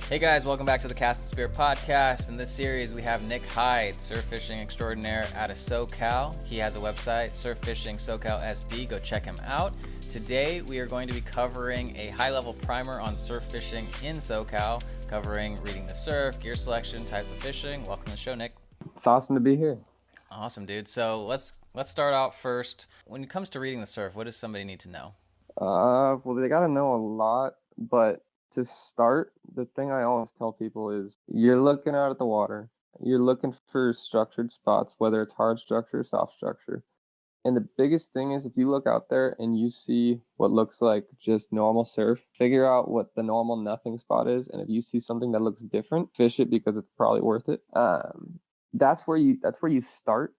Hey guys, welcome back to the Cast and Spear podcast. In this series, we have Nick Hyde, surf fishing extraordinaire out of SoCal. He has a website, Surf Fishing SoCal SD. Go check him out. Today, we are going to be covering a high-level primer on surf fishing in SoCal, covering reading the surf, gear selection, types of fishing. Welcome to the show, Nick. It's awesome to be here. Awesome, dude. So let's start out first. When it comes to reading the surf, what does somebody need to know? Well, they got to know a lot, but to start, the thing I always tell people is you're looking out at the water. You're looking for structured spots, whether it's hard structure or soft structure. And the biggest thing is if you look out there and you see what looks like just normal surf, figure out what the normal nothing spot is. And if you see something that looks different, fish it because it's probably worth it. That's where you start.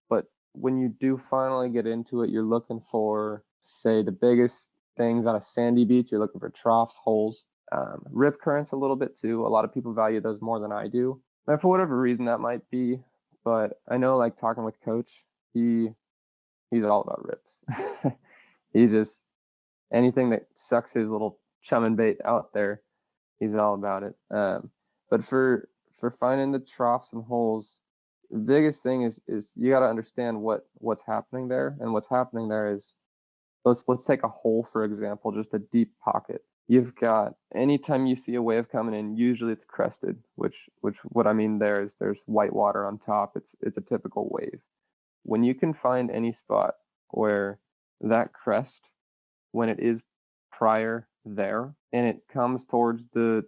But when you do finally get into it, you're looking for, say, the biggest things on a sandy beach. You're looking for troughs, holes, rip currents a little bit too. A lot of people value those more than I do. And for whatever reason that might be, but I know like talking with Coach, he's all about rips. He just anything that sucks his little chum and bait out there, he's all about it. But for finding the troughs and holes, the biggest thing is you got to understand what's happening there, and what's happening there is let's take a hole for example, just a deep pocket. You've got anytime you see a wave coming in, usually it's crested, which what I mean there is there's white water on top. It's a typical wave. When you can find any spot where that crest, when it is prior there and it comes towards the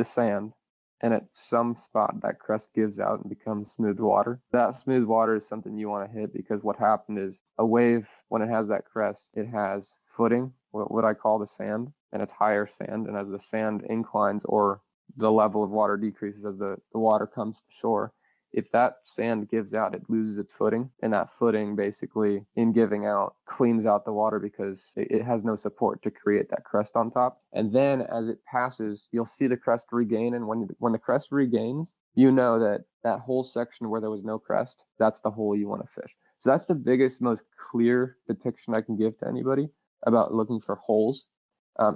sand, and at some spot that crest gives out and becomes smooth water, that smooth water is something you want to hit, because what happened is a wave, when it has that crest, it has footing, what I call the sand, and it's higher sand. And as the sand inclines or the level of water decreases as the water comes to shore, if that sand gives out, it loses its footing, and that footing basically, in giving out, cleans out the water because it has no support to create that crest on top. And then as it passes, you'll see the crest regain, and when the crest regains, you know that that whole section where there was no crest, that's the hole you want to fish. So that's the biggest, most clear depiction I can give to anybody about looking for holes.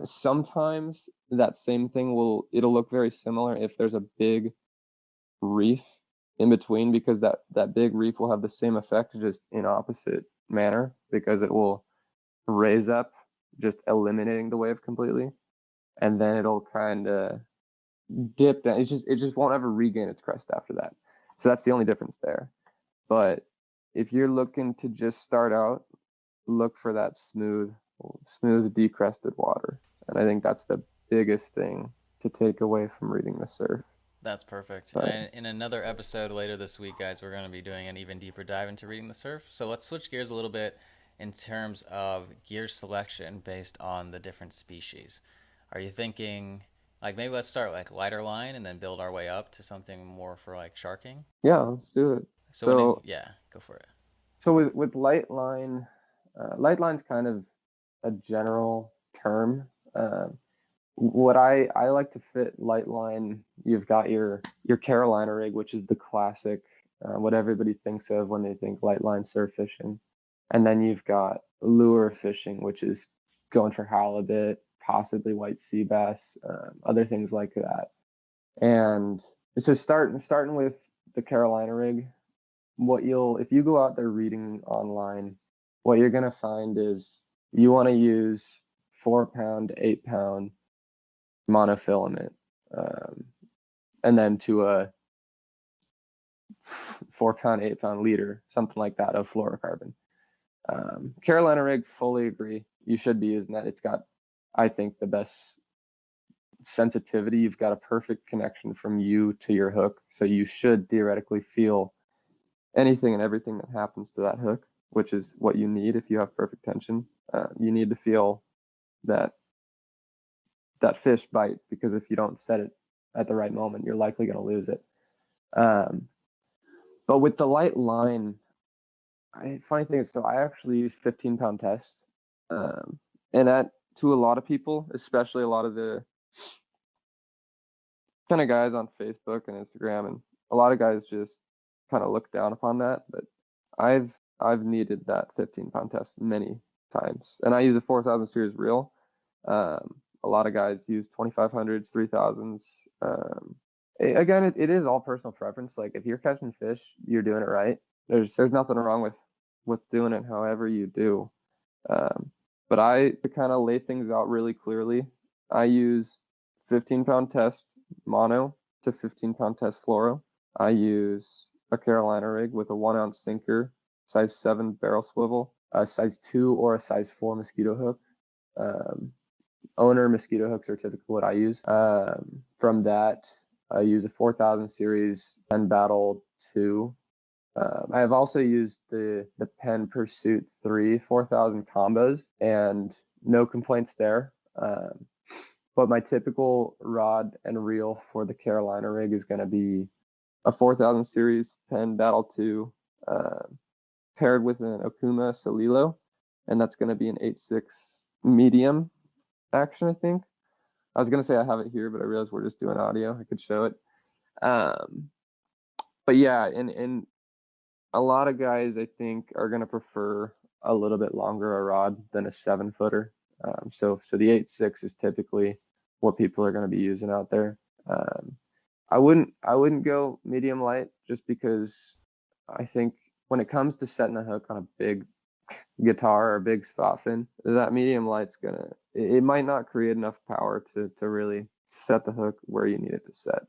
Sometimes that same thing it'll look very similar if there's a big reef in between, because that big reef will have the same effect, just in opposite manner, because it will raise up, just eliminating the wave completely, and then it'll kind of dip down. It just won't ever regain its crest after that. So that's the only difference there. But if you're looking to just start out, look for that smooth decrested water, and I think that's the biggest thing to take away from reading the surf. That's perfect. But And in another episode later this week, guys, we're going to be doing an even deeper dive into reading the surf. So let's switch gears a little bit in terms of gear selection based on the different species. Are you thinking, like, maybe let's start like lighter line and then build our way up to something more for like sharking? yeah, let's do it. So when So yeah, go for it. So with light line's kind of a general term. What I like to fit light line, you've got your Carolina rig, which is the classic, what everybody thinks of when they think light line surf fishing, and then you've got lure fishing, which is going for halibut, possibly white sea bass, other things like that. And so starting with the Carolina rig, what you'll if you go out there reading online, what you're gonna find is you want to use 4 pound, 8 pound monofilament, um, and then to a 4 pound, 8 pound leader, something like that, of fluorocarbon. Carolina rig, fully agree. You should be using that. It's got, I think, the best sensitivity. You've got a perfect connection from you to your hook, so you should theoretically feel anything and everything that happens to that hook, which is what you need if you have perfect tension. You need to feel that fish bite, because if you don't set it at the right moment, you're likely going to lose it. Um, but with the light line, funny thing is, so I actually use 15 pound test, and that, to a lot of people, especially a lot of the kind of guys on Facebook and Instagram, and a lot of guys just kind of look down upon that. But I've needed that 15 pound test many times, and I use a 4000 series reel. a lot of guys use 2500s, 3000s. Again, it is all personal preference. Like if you're catching fish, you're doing it right. There's nothing wrong with doing it however you do. But to kind of lay things out really clearly, I use 15-pound test mono to 15-pound test fluoro. I use a Carolina rig with a 1-ounce sinker, size 7 barrel swivel, a size 2 or a size 4 mosquito hook. Owner mosquito hooks are typically what I use. From that, I use a 4000 series Penn Battle 2. I have also used the Penn Pursuit 3 4000 combos, and no complaints there. But my typical rod and reel for the Carolina rig is going to be a 4000 series Penn Battle 2 paired with an Okuma Solilo, and that's going to be an 8.6 medium action, I think. I was going to say I have it here, but I realized we're just doing audio. I could show it. But yeah, and a lot of guys, I think, are going to prefer a little bit longer a rod than a 7-footer. So the 8.6 is typically what people are going to be using out there. I wouldn't go medium light just because I think when it comes to setting a hook on a big guitar or a big spot fin, that medium light's it might not create enough power to really set the hook where you need it to set.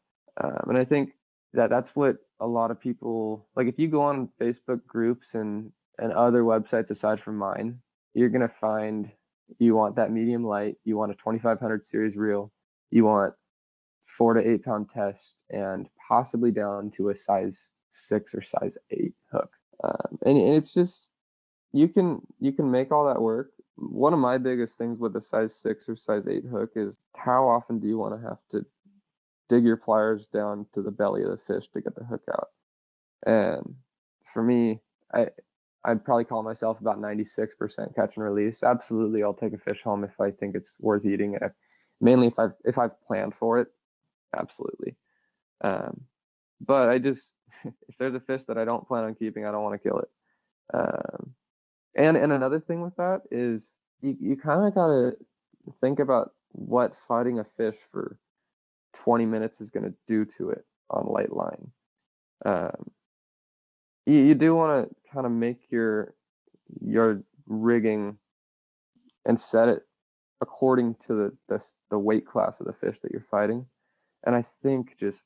And I think that's what a lot of people like. If you go on Facebook groups and other websites aside from mine, you're gonna find you want that medium light, you want a 2500 series reel, you want 4 to 8 pound test, and possibly down to a size 6 or size 8 hook. And it's just you can make all that work. One of my biggest things with a size 6 or size 8 hook is how often do you want to have to dig your pliers down to the belly of the fish to get the hook out. And for me, I'd probably call myself about 96% catch and release. Absolutely, I'll take a fish home if I think it's worth eating. Mainly if I've planned for it, absolutely. But I just if there's a fish that I don't plan on keeping, I don't want to kill it. And another thing with that is you kind of gotta think about what fighting a fish for 20 minutes is going to do to it on light line. You do want to kind of make your rigging and set it according to the weight class of the fish that you're fighting. And I think just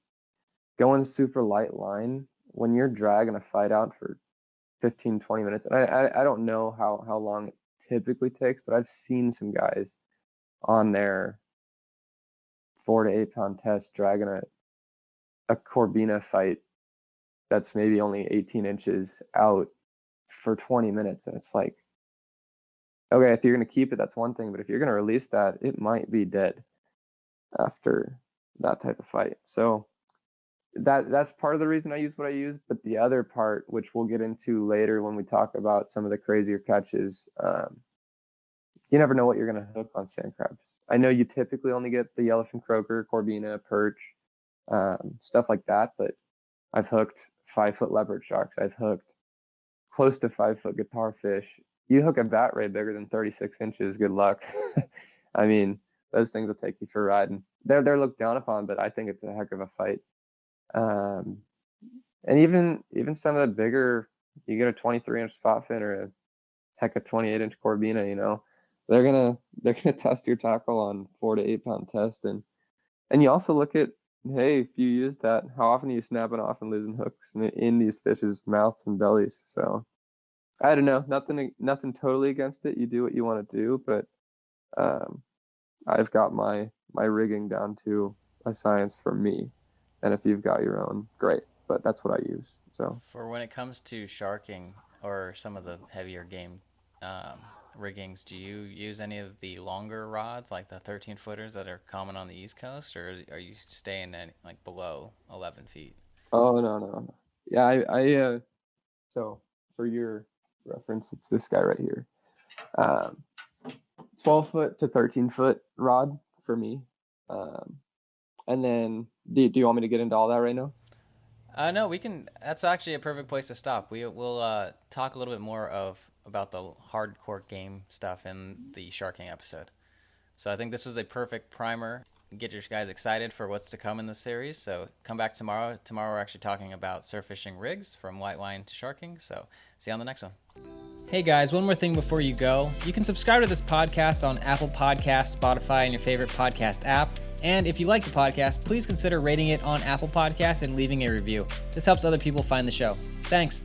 going super light line when you're dragging a fight out for 15, 20 minutes, and I don't know how long it typically takes, but I've seen some guys on their 4 to 8 pound test dragging a Corbina fight that's maybe only 18 inches out for 20 minutes. And it's like, okay, if you're going to keep it, that's one thing. But if you're going to release that, it might be dead after that type of fight. So that's part of the reason I use what I use. But the other part, which we'll get into later when we talk about some of the crazier catches, you never know what you're going to hook on sand crabs. I know you typically only get the yellowfin croaker, Corbina, perch, stuff like that, but I've hooked 5-foot leopard sharks. I've hooked close to 5-foot guitar fish. You hook a bat ray bigger than 36 inches, good luck. I mean, those things will take you for a ride. And they're looked down upon, but I think it's a heck of a fight. And even some of the bigger, you get a 23-inch spot fin or a heck of 28-inch Corbina, they're gonna test your tackle on 4 to 8 pound test, and you also look at, hey, if you use that, how often are you snapping off and losing hooks in these fish's mouths and bellies? So I don't know, nothing totally against it. You do what you want to do, but I've got my rigging down to a science for me, and if you've got your own, great. But that's what I use. So For when it comes to sharking or some of the heavier game riggings, do you use any of the longer rods, like the 13 footers that are common on the East Coast, or are you staying at like below 11 feet? oh no. Yeah, so for your reference, it's this guy right here. 12-foot to 13-foot rod for me. And then, do you want me to get into all that right now? No, we can. That's actually a perfect place to stop. We'll talk a little bit more about the hardcore game stuff in the sharking episode. So I think this was a perfect primer. Get your guys excited for what's to come in the series. So come back tomorrow. Tomorrow we're actually talking about surf fishing rigs from white line to sharking. So see you on the next one. Hey guys, one more thing before you go. You can subscribe to this podcast on Apple Podcasts, Spotify, and your favorite podcast app. And if you like the podcast, please consider rating it on Apple Podcasts and leaving a review. This helps other people find the show. Thanks.